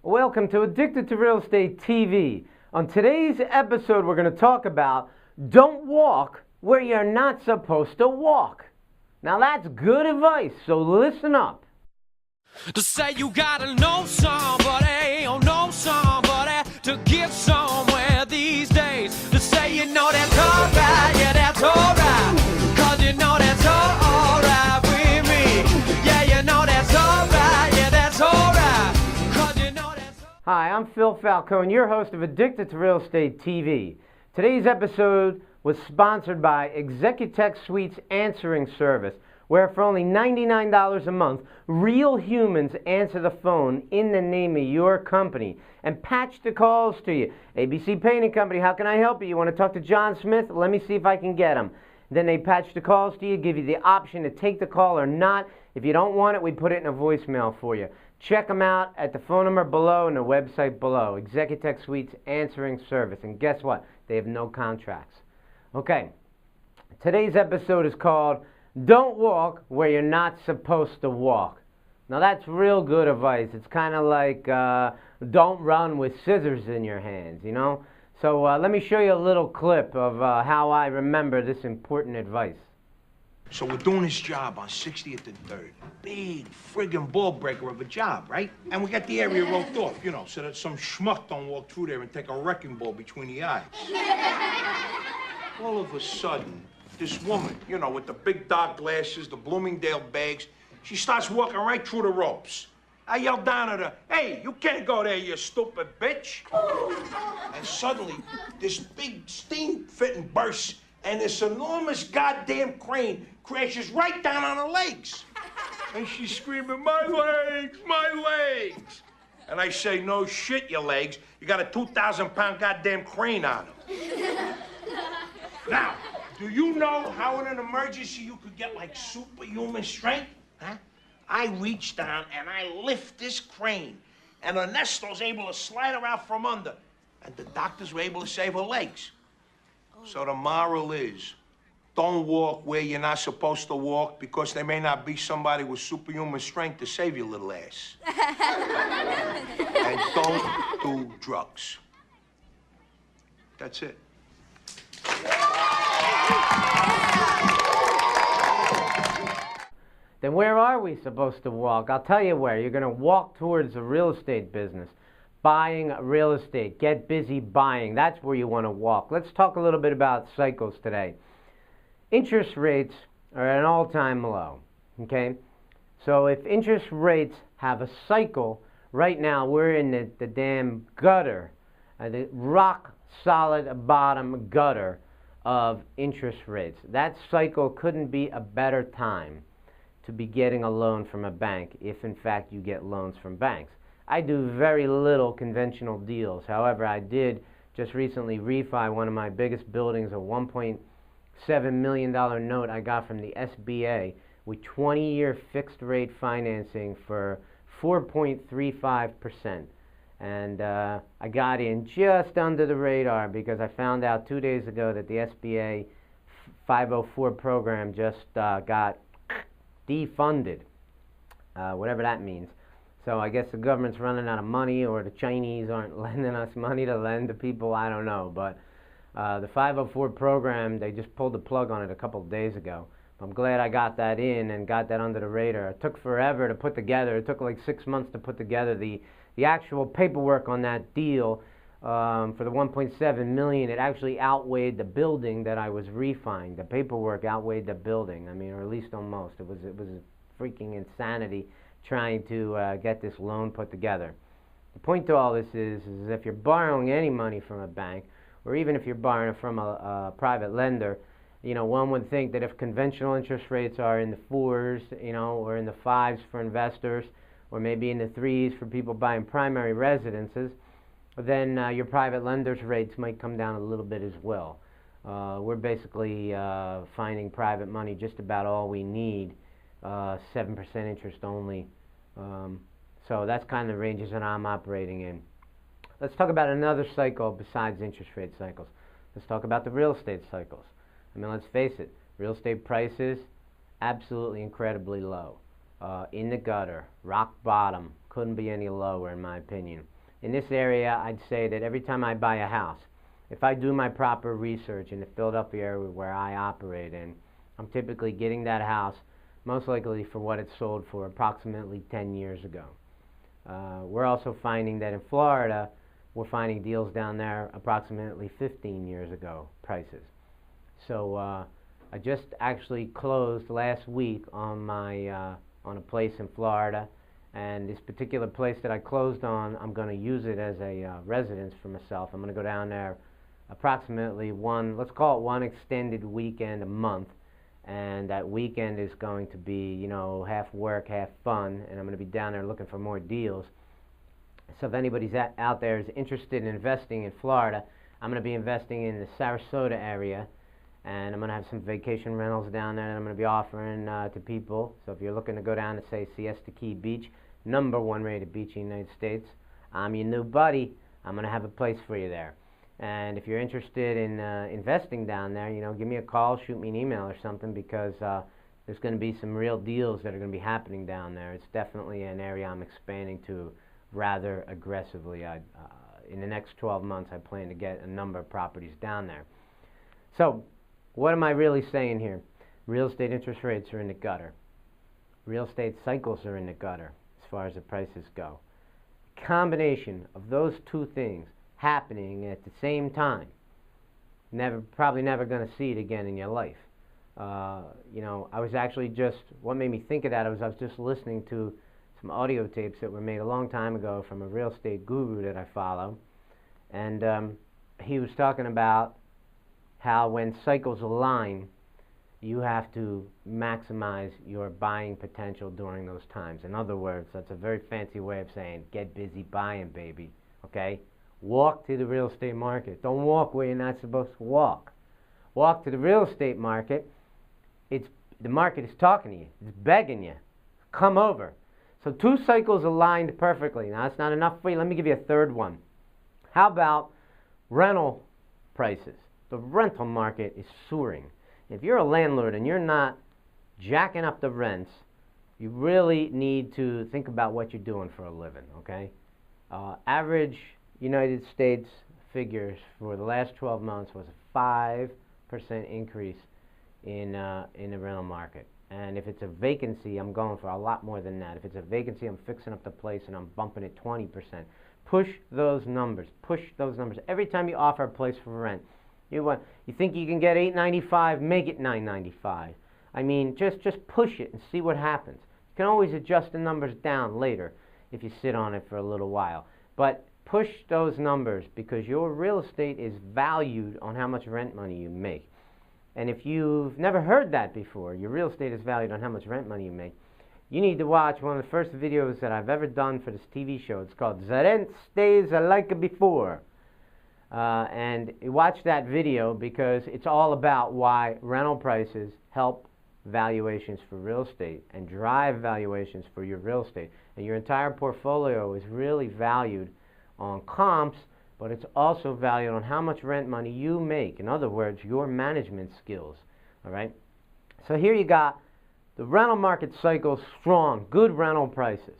Welcome to Addicted to Real Estate TV. On today's episode, we're going to talk about don't walk where you're not supposed to walk. Now that's good advice, so listen up. To say you gotta know somebody, or know somebody to get somewhere these days. To say you know that's alright, yeah that's alright. Cause you know that's alright with me. Yeah, you know that's alright, yeah that's alright. Cause you know that's alright. Hi, I'm Phil Falcone, your host of Addicted to Real Estate TV. Today's episode was sponsored by Executech Suites Answering Service, where for only $99 a month, real humans answer the phone in the name of your company and patch the calls to you. ABC Painting Company, how can I help you? You want to talk to John Smith? Let me see if I can get him. Then they patch the calls to you, give you the option to take the call or not. If you don't want it, we put it in a voicemail for you. Check them out at the phone number below and the website below. Executech Suites Answering Service. And guess what? They have no contracts. Okay, today's episode is called Don't Walk Where You're Not Supposed to Walk. Now that's real good advice. It's kind of like don't run with scissors in your hands, you know? So let me show you a little clip of how I remember this important advice. So we're doing this job on 60th and 3rd. Big friggin' ball breaker of a job, right? And we got the area roped off, you know, so that some schmuck don't walk through there and take a wrecking ball between the eyes. All of a sudden, this woman, you know, with the big dark glasses, the Bloomingdale bags, she starts walking right through the ropes. I yelled down at her, "Hey, you can't go there, you stupid bitch." And suddenly, this big steam fitting bursts, and this enormous goddamn crane crashes right down on her legs. And she's screaming, "My legs, my legs." And I say, "No shit, your legs. You got a 2,000-pound goddamn crane on them." Now, do you know how in an emergency you could get like superhuman strength? Huh? I reach down and I lift this crane, and Ernesto's able to slide her out from under, and the doctors were able to save her legs. So the moral is, don't walk where you're not supposed to walk, because there may not be somebody with superhuman strength to save your little ass. And don't do drugs. That's it. Then where are we supposed to walk? I'll tell you where. You're going to walk towards the real estate business. Buying real estate. Get busy buying. That's where you want to walk. Let's talk a little bit about cycles today. Interest rates are at an all-time low. Okay? So if interest rates have a cycle, right now we're in the damn gutter, the rock-solid bottom gutter of interest rates. That cycle couldn't be a better time to be getting a loan from a bank, if in fact you get loans from banks. I do very little conventional deals. However, I did just recently refi one of my biggest buildings, a $1.7 million note I got from the SBA with 20-year fixed rate financing for 4.35%. And I got in just under the radar because I found out 2 days ago that the SBA 504 program just got defunded, whatever that means. So I guess the government's running out of money, or the Chinese aren't lending us money to lend to people, I don't know. But the 504 program, they just pulled the plug on it a couple of days ago. I'm glad I got that in and got that under the radar. It took forever to put together. It took like 6 months to put together the actual paperwork on that deal. For the $1.7 million, it actually outweighed the building that I was refining. The paperwork outweighed the building. I mean, or at least almost. It was freaking insanity trying to get this loan put together. The point to all this is if you're borrowing any money from a bank, or even if you're borrowing it from a private lender, you know, one would think that if conventional interest rates are in the 4s, you know, or in the 5s for investors, or maybe in the 3s for people buying primary residences, then your private lender's rates might come down a little bit as well. We're basically finding private money just about all we need, 7% interest only. So that's kind of the ranges that I'm operating in. Let's talk about another cycle besides interest rate cycles. Let's talk about the real estate cycles. I mean, let's face it, real estate prices, absolutely incredibly low. In the gutter, rock bottom, couldn't be any lower in my opinion. in this area, I'd say that every time I buy a house, if I do my proper research in the Philadelphia area where I operate in, I'm typically getting that house most likely for what it sold for approximately 10 years ago. We're also finding that in Florida, we're finding deals down there approximately 15 years ago prices. So I just actually closed last week on my on a place in Florida, and this particular place that I closed on, I'm going to use it as a residence for myself. I'm going to go down there approximately let's call it one extended weekend a month, and that weekend is going to be, you know, half work, half fun, and I'm going to be down there looking for more deals. So if anybody's out there is interested in investing in Florida, I'm going to be investing in the Sarasota area, and I'm going to have some vacation rentals down there that I'm going to be offering to people. So if you're looking to go down to, say, Siesta Key Beach, #1 rated beach in the United States, I'm your new buddy. I'm going to have a place for you there. And if you're interested in investing down there, you know, give me a call, shoot me an email or something, because there's going to be some real deals that are going to be happening down there. It's definitely an area I'm expanding to rather aggressively. In the next 12 months, I plan to get a number of properties down there. So, what am I really saying here? Real estate interest rates are in the gutter. Real estate cycles are in the gutter as far as the prices go. Combination of those two things happening at the same time, probably never going to see it again in your life. You know, I was actually what made me think of that, I was just listening to some audio tapes that were made a long time ago from a real estate guru that I follow, and he was talking about how when cycles align, you have to maximize your buying potential during those times. In other words, that's a very fancy way of saying get busy buying, baby, okay? Walk to the real estate market. Don't walk where you're not supposed to walk. Walk to the real estate market. The market is talking to you. It's begging you. Come over. So 2 cycles aligned perfectly. Now, that's not enough for you. Let me give you a third one. How about rental prices? The rental market is soaring. If you're a landlord and you're not jacking up the rents, you really need to think about what you're doing for a living, okay? Average United States figures for the last 12 months was a 5% increase in the rental market. And if it's a vacancy, I'm going for a lot more than that. If it's a vacancy, I'm fixing up the place and I'm bumping it 20%. Push those numbers. Push those numbers. Every time you offer a place for rent, you think you can get $8.95, make it $9.95. I mean, just push it and see what happens. You can always adjust the numbers down later if you sit on it for a little while. But push those numbers, because your real estate is valued on how much rent money you make. And if you've never heard that before, your real estate is valued on how much rent money you make, you need to watch one of the first videos that I've ever done for this TV show. It's called The Rent Stays Like Before. And you watch that video because it's all about why rental prices help valuations for real estate and drive valuations for your real estate. And your entire portfolio is really valued on comps, but it's also valued on how much rent money you make. In other words, your management skills. All right? So here you got the rental market cycle strong, good rental prices.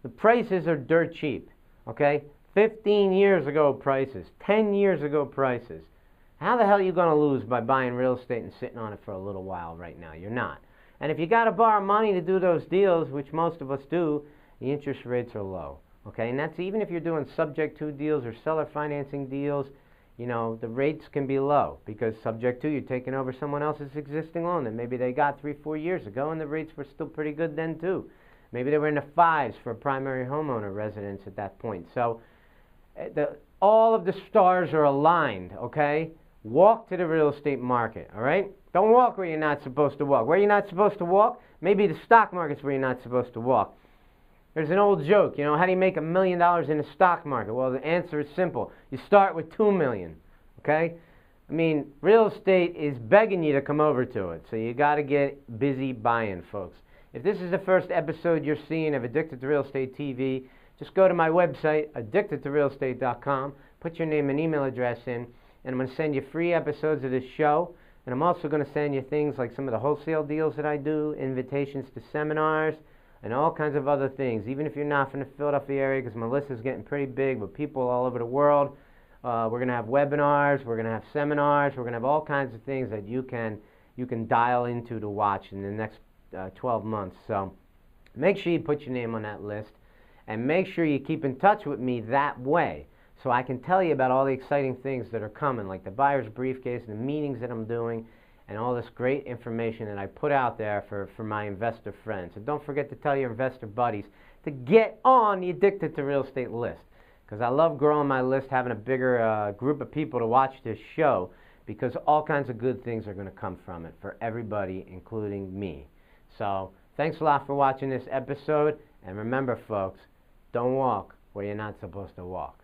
The prices are dirt cheap. Okay? 15 years ago prices, 10 years ago prices. How the hell are you going to lose by buying real estate and sitting on it for a little while right now? You're not. And if you got to borrow money to do those deals, which most of us do, the interest rates are low. Okay, and that's even if you're doing subject to deals or seller financing deals, you know, the rates can be low because subject to, you're taking over someone else's existing loan that maybe they got 3-4 years ago and the rates were still pretty good then too. Maybe they were in the 5s for a primary homeowner residence at that point. So all of the stars are aligned, okay? Walk to the real estate market, all right? Don't walk where you're not supposed to walk. Where you're not supposed to walk, maybe the stock market's where you're not supposed to walk. There's an old joke, you know, how do you make $1 million in the stock market? Well, the answer is simple. You start with $2 million, okay? I mean, real estate is begging you to come over to it, so you got to get busy buying, folks. If this is the first episode you're seeing of Addicted to Real Estate TV, just go to my website, addictedtorealestate.com, put your name and email address in, and I'm going to send you free episodes of this show, and I'm also going to send you things like some of the wholesale deals that I do, invitations to seminars, and all kinds of other things. Even if you're not from the Philadelphia area, because my list is getting pretty big with people all over the world. We're going to have webinars, we're going to have seminars, we're going to have all kinds of things that you can dial into to watch in the next 12 months. So make sure you put your name on that list, and make sure you keep in touch with me that way, so I can tell you about all the exciting things that are coming, like the buyer's briefcase and the meetings that I'm doing, and all this great information that I put out there for my investor friends. And don't forget to tell your investor buddies to get on the Addicted to Real Estate list, because I love growing my list, having a bigger group of people to watch this show, because all kinds of good things are going to come from it for everybody, including me. So thanks a lot for watching this episode, and remember, folks, don't walk where you're not supposed to walk.